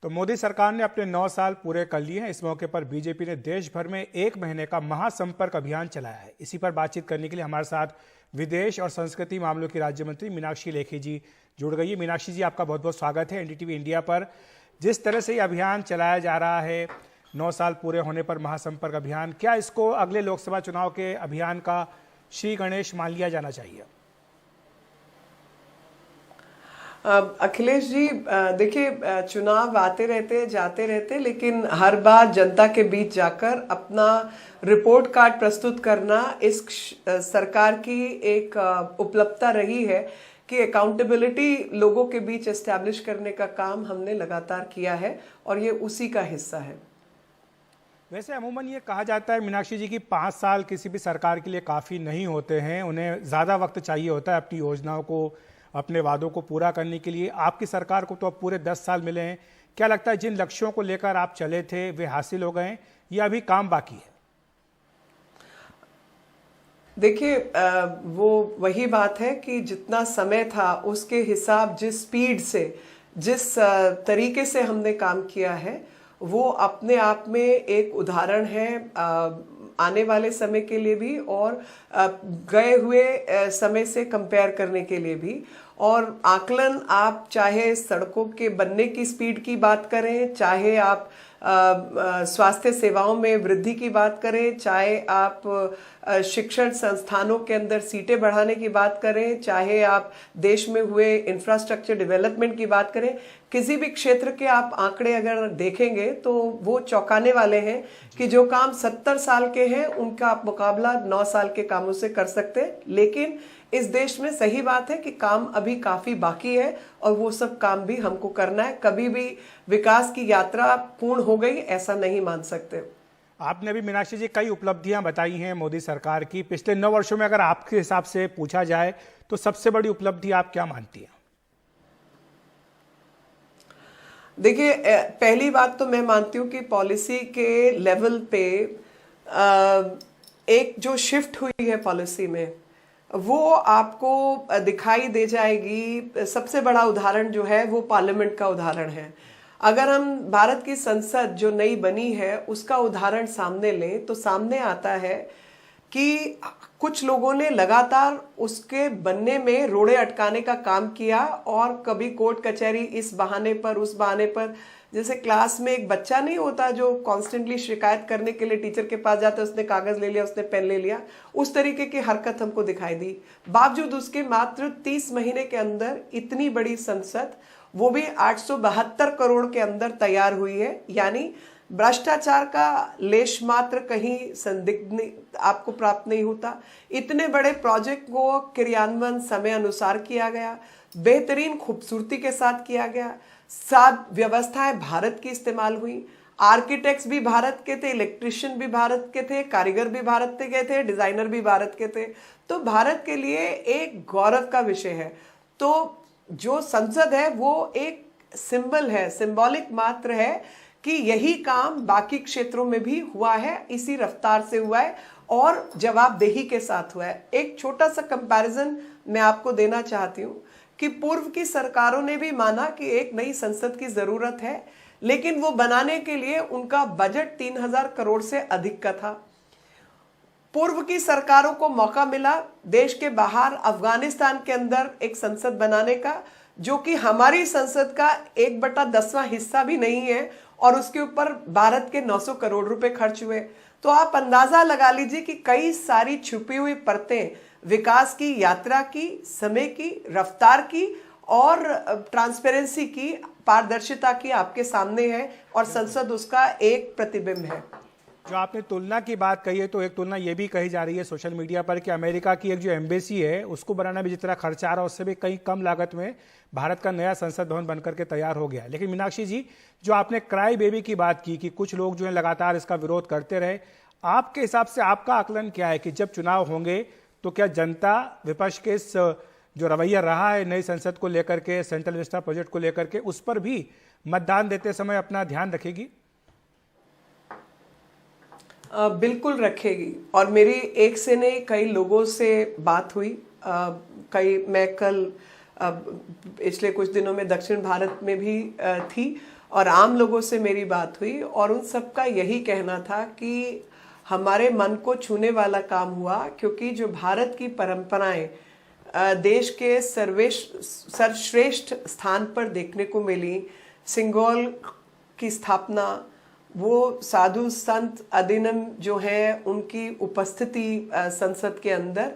तो मोदी सरकार ने अपने 9 साल पूरे कर लिए हैं। इस मौके पर बीजेपी ने देश भर में 1 महीने का महासंपर्क अभियान चलाया है। इसी पर बातचीत करने के लिए हमारे साथ विदेश और संस्कृति मामलों की राज्य मंत्री मीनाक्षी लेखी जी जुड़ गई है। मीनाक्षी जी, आपका बहुत बहुत स्वागत है एनडीटीवी इंडिया पर। जिस तरह से ये अभियान चलाया जा रहा है 9 साल पूरे होने पर महासंपर्क अभियान, क्या इसको अगले लोकसभा चुनाव के अभियान का श्री गणेश मान लिया जाना चाहिए? अखिलेश जी, देखिए, चुनाव आते रहते जाते रहते, लेकिन हर बार जनता के बीच जाकर अपना रिपोर्ट कार्ड प्रस्तुत करना इस सरकार की एक उपलब्धता रही है कि अकाउंटेबिलिटी लोगों के बीच एस्टैब्लिश करने का काम हमने लगातार किया है और ये उसी का हिस्सा है। वैसे अमूमन ये कहा जाता है मीनाक्षी जी कि 5 साल किसी भी सरकार के लिए काफ़ी नहीं होते हैं, उन्हें ज़्यादा वक्त चाहिए होता है अपनी योजनाओं को, अपने वादों को पूरा करने के लिए। आपकी सरकार को तो अब पूरे 10 साल मिले हैं। क्या लगता है जिन लक्ष्यों को लेकर आप चले थे वे हासिल हो गए हैं या अभी काम बाकी है? देखिए, वो वही बात है कि जितना समय था उसके हिसाब, जिस स्पीड से, जिस तरीके से हमने काम किया है, वो अपने आप में एक उदाहरण है आने वाले समय के लिए भी और गए हुए समय से कंपेयर करने के लिए भी। और आकलन, आप चाहे सड़कों के बनने की स्पीड की बात करें, चाहे आप स्वास्थ्य सेवाओं में वृद्धि की बात करें, चाहे आप शिक्षण संस्थानों के अंदर सीटें बढ़ाने की बात करें, चाहे आप देश में हुए इंफ्रास्ट्रक्चर डेवलपमेंट की बात करें, किसी भी क्षेत्र के आप आंकड़े अगर देखेंगे तो वो चौंकाने वाले हैं कि जो काम 70 साल के हैं उनका आप मुकाबला 9 साल के कामों से कर सकते हैं। लेकिन इस देश में सही बात है कि काम अभी काफी बाकी है और वो सब काम भी हमको करना है। कभी भी विकास की यात्रा पूर्ण हो गई ऐसा नहीं मान सकते। आपने अभी मीनाक्षी जी कई उपलब्धियां बताई हैं मोदी सरकार की। पिछले 9 वर्षों में अगर आपके हिसाब से पूछा जाए तो सबसे बड़ी उपलब्धि आप क्या मानती हैं? देखिए, पहली बात तो मैं मानती हूँ कि पॉलिसी के लेवल पे एक जो शिफ्ट हुई है पॉलिसी में, वो आपको दिखाई दे जाएगी। सबसे बड़ा उदाहरण जो है वो पार्लियामेंट का उदाहरण है। अगर हम भारत की संसद जो नई बनी है उसका उदाहरण सामने लें तो सामने आता है कि कुछ लोगों ने लगातार उसके बनने में रोड़े अटकाने का काम किया और कभी कोर्ट कचहरी इस बहाने पर उस बहाने पर। जैसे क्लास में एक बच्चा नहीं होता जो कॉन्स्टेंटली शिकायत करने के लिए टीचर के पास जाता है, उसने कागज ले लिया, उसने पेन ले लिया, उस तरीके की हरकत हमको दिखाई दी। बावजूद उसके मात्र 30 महीने के अंदर इतनी बड़ी संसद, वो भी 872 करोड़ के अंदर तैयार हुई है। यानी भ्रष्टाचार का लेश मात्र कहीं संदिग्ध आपको प्राप्त नहीं होता। इतने बड़े प्रोजेक्ट को क्रियान्वयन समय अनुसार किया गया, बेहतरीन खूबसूरती के साथ किया गया, सब व्यवस्थाएं भारत की इस्तेमाल हुई। आर्किटेक्ट्स भी भारत के थे, इलेक्ट्रिशियन भी भारत के थे, कारीगर भी भारत के थे, डिजाइनर भी भारत के थे। तो भारत के लिए एक गौरव का विषय है। तो जो संसद है वो एक सिंबल है, सिंबॉलिक मात्र है कि यही काम बाकी क्षेत्रों में भी हुआ है, इसी रफ्तार से हुआ है और जवाबदेही के साथ हुआ है। एक छोटा सा कंपैरिजन मैं आपको देना चाहती हूँ कि पूर्व की सरकारों ने भी माना कि एक नई संसद की जरूरत है, लेकिन वो बनाने के लिए उनका बजट 3000 करोड़ से अधिक का था। पूर्व की सरकारों को मौका मिला देश के बाहर अफगानिस्तान के अंदर एक संसद बनाने का, जो कि हमारी संसद का 1/10वां हिस्सा भी नहीं है और उसके ऊपर भारत के 900 करोड़ रुपए खर्च हुए। तो आप अंदाजा लगा लीजिए कि कई सारी छुपी हुई परतें विकास की यात्रा की, समय की, रफ्तार की और ट्रांसपेरेंसी की, पारदर्शिता की आपके सामने है और संसद उसका एक प्रतिबिंब है। जो आपने तुलना की बात कही है तो एक तुलना ये भी कही जा रही है सोशल मीडिया पर कि अमेरिका की एक जो एम्बेसी है उसको बनाना भी जितना खर्चा आ रहा है उससे भी कहीं कम लागत में भारत का नया संसद भवन बनकर के तैयार हो गया। लेकिन मीनाक्षी जी, जो आपने क्राई बेबी की बात की कि कुछ लोग जो है लगातार इसका विरोध करते रहे, आपके हिसाब से आपका आकलन क्या है कि जब चुनाव होंगे तो क्या जनता विपक्ष के इस जो रवैया रहा है नई संसद को लेकर के, सेंट्रल विस्टा प्रोजेक्ट को लेकर के, उस पर भी मतदान देते समय अपना ध्यान रखेगी? बिल्कुल रखेगी। और मेरी एक से नहीं कई लोगों से बात हुई। मैं कल पिछले कुछ दिनों में दक्षिण भारत में भी थी और आम लोगों से मेरी बात हुई और उन सबका यही कहना था कि हमारे मन को छूने वाला काम हुआ, क्योंकि जो भारत की परंपराएं देश के सर्वश्रेष्ठ स्थान पर देखने को मिली, सिंगोल की स्थापना, वो साधु संत अधिनम जो है उनकी उपस्थिति संसद के अंदर,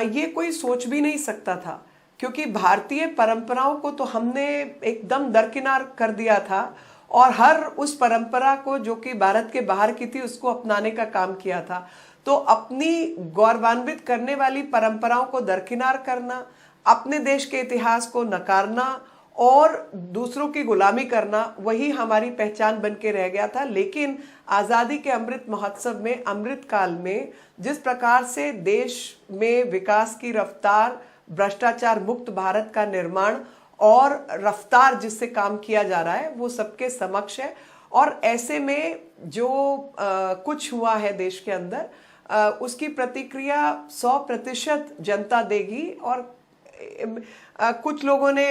ये कोई सोच भी नहीं सकता था, क्योंकि भारतीय परंपराओं को तो हमने एकदम दरकिनार कर दिया था और हर उस परंपरा को जो कि भारत के बाहर की थी उसको अपनाने का काम किया था। तो अपनी गौरवान्वित करने वाली परंपराओं को दरकिनार करना, अपने देश के इतिहास को नकारना और दूसरों की गुलामी करना, वही हमारी पहचान बन के रह गया था। लेकिन आज़ादी के अमृत महोत्सव में, अमृत काल में जिस प्रकार से देश में विकास की रफ्तार, भ्रष्टाचार मुक्त भारत का निर्माण और रफ्तार जिससे काम किया जा रहा है, वो सबके समक्ष है। और ऐसे में जो कुछ हुआ है देश के अंदर, उसकी प्रतिक्रिया 100% जनता देगी। और कुछ लोगों ने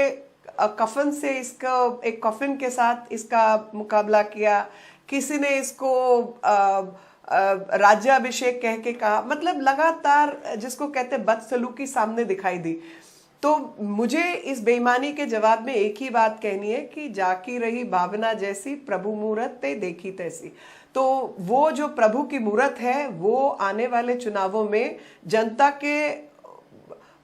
कफन से इसका, एक कफिन के साथ इसका मुकाबला किया, किसी ने इसको राज्याभिषेक कह के कहा, मतलब लगातार जिसको कहते बदसलूकी सामने दिखाई दी। तो मुझे इस बेईमानी के जवाब में एक ही बात कहनी है कि जाकी रही भावना जैसी, प्रभु मूरत ते देखी तैसी। तो वो जो प्रभु की मूरत है वो आने वाले चुनावों में जनता के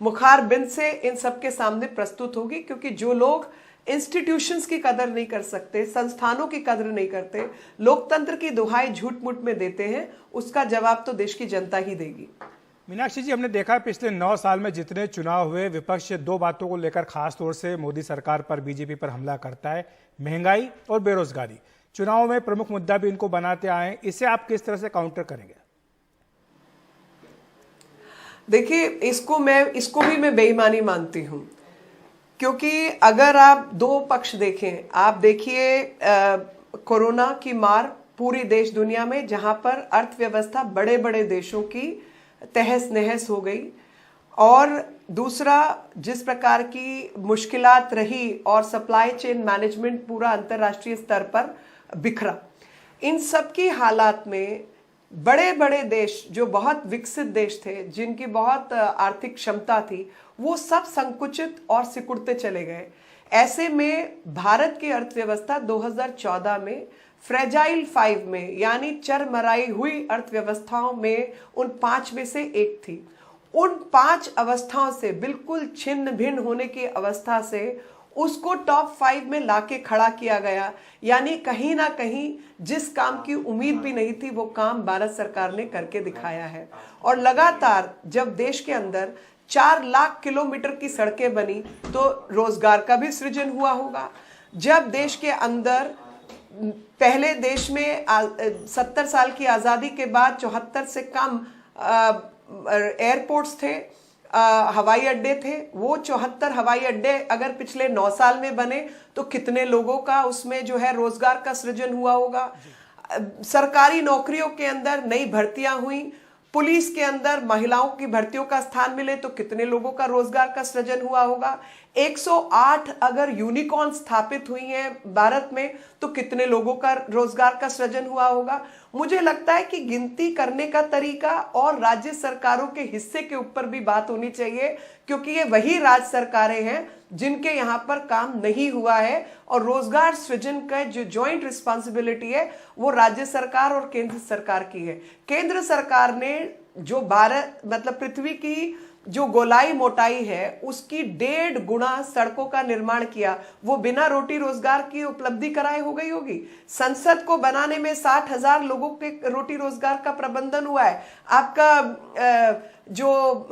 मुखार बिंद से इन सबके सामने प्रस्तुत होगी, क्योंकि जो लोग इंस्टीट्यूशंस की कदर नहीं कर सकते, संस्थानों की कदर नहीं करते, लोकतंत्र की दुहाई झूठ मूठ में देते हैं, उसका जवाब तो देश की जनता ही देगी। मीनाक्षी जी, हमने देखा है पिछले 9 साल में जितने चुनाव हुए, विपक्ष 2 बातों को लेकर खास तौर से मोदी सरकार पर, बीजेपी पर हमला करता है, महंगाई और बेरोजगारी। चुनाव में प्रमुख मुद्दा भी इनको बनाते आए, इसे आप किस तरह से काउंटर करेंगे? देखिए, इसको भी मैं बेईमानी मानती हूं, क्योंकि अगर आप 2 पक्ष देखें, आप देखिए कोरोना की मार पूरी देश दुनिया में, जहां पर अर्थव्यवस्था बड़े बड़े देशों की तहस नहस हो गई, और दूसरा जिस प्रकार की मुश्किलात रही और सप्लाई चेन मैनेजमेंट पूरा अंतर्राष्ट्रीय स्तर पर बिखरा। इन सब की हालात में बड़े बड़े देश, जो बहुत विकसित देश थे, जिनकी बहुत आर्थिक क्षमता थी, वो सब संकुचित और सिकुड़ते चले गए। ऐसे में भारत की अर्थव्यवस्था 2014 में फ्रेजाइल 5 में, यानी चरमराई हुई अर्थव्यवस्थाओं में उन 5 में से एक थी। उन 5 अवस्थाओं से, बिल्कुल छिन्न भिन्न होने की अवस्था से उसको टॉप 5 में लाके खड़ा किया गया। यानी कहीं ना कहीं जिस काम की उम्मीद भी नहीं थी, वो काम भारत सरकार ने करके दिखाया है। और लगातार जब देश के अंदर 4 लाख किलोमीटर की सड़कें बनी, तो रोजगार का भी सृजन हुआ होगा। जब देश के अंदर पहले देश में 70 साल की आज़ादी के बाद 74 से कम एयरपोर्ट्स थे, हवाई अड्डे थे। वो 74 हवाई अड्डे अगर पिछले 9 साल में बने तो कितने लोगों का उसमें जो है रोजगार का सृजन हुआ होगा। सरकारी नौकरियों के अंदर नई भर्तियां हुई, पुलिस के अंदर महिलाओं की भर्तियों का स्थान मिले तो कितने लोगों का रोजगार का सृजन हुआ होगा। 108 अगर यूनिकॉर्न स्थापित हुई हैं भारत में तो कितने लोगों का रोजगार का सृजन हुआ होगा। मुझे लगता है कि गिनती करने का तरीका और राज्य सरकारों के हिस्से के ऊपर भी बात होनी चाहिए, क्योंकि ये वही राज्य सरकारें हैं जिनके यहाँ पर काम नहीं हुआ है, और रोजगार सृजन का जो जॉइंट रिस्पॉन्सिबिलिटी है वो राज्य सरकार और केंद्र सरकार की है। केंद्र सरकार ने जो भारत मतलब पृथ्वी की जो गोलाई मोटाई है उसकी 1.5 गुना सड़कों का निर्माण किया, वो बिना रोटी रोजगार की उपलब्धि कराए हो गई होगी। संसद को बनाने में 60,000 लोगों के रोटी रोजगार का प्रबंधन हुआ है। आपका जो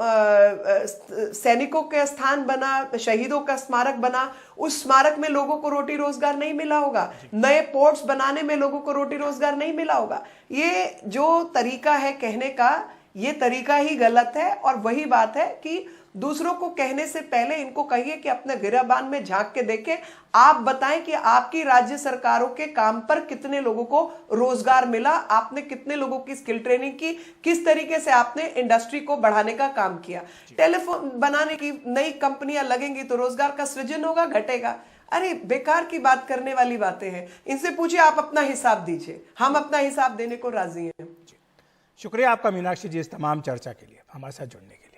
सैनिकों के स्थान बना, शहीदों का स्मारक बना, उस स्मारक में लोगों को रोटी रोजगार नहीं मिला होगा। नए पोर्ट्स बनाने में लोगों को रोटी रोजगार नहीं मिला होगा। ये जो तरीका है कहने का, ये तरीका ही गलत है। और वही बात है कि दूसरों को कहने से पहले इनको कहिए कि अपने गिराबान में झांक के देखें। आप बताएं कि आपकी राज्य सरकारों के काम पर कितने लोगों को रोजगार मिला, आपने कितने लोगों की स्किल ट्रेनिंग की, किस तरीके से आपने इंडस्ट्री को बढ़ाने का काम किया। टेलीफोन बनाने की नई कंपनियां लगेंगी तो रोजगार का सृजन होगा, घटेगा। अरे बेकार की बात करने वाली बातें हैं। इनसे पूछिए, आप अपना हिसाब दीजिए, हम अपना हिसाब देने को राजी हैं। शुक्रिया आपका मीनाक्षी जी इस तमाम चर्चा के लिए, हमारे साथ जुड़ने के लिए।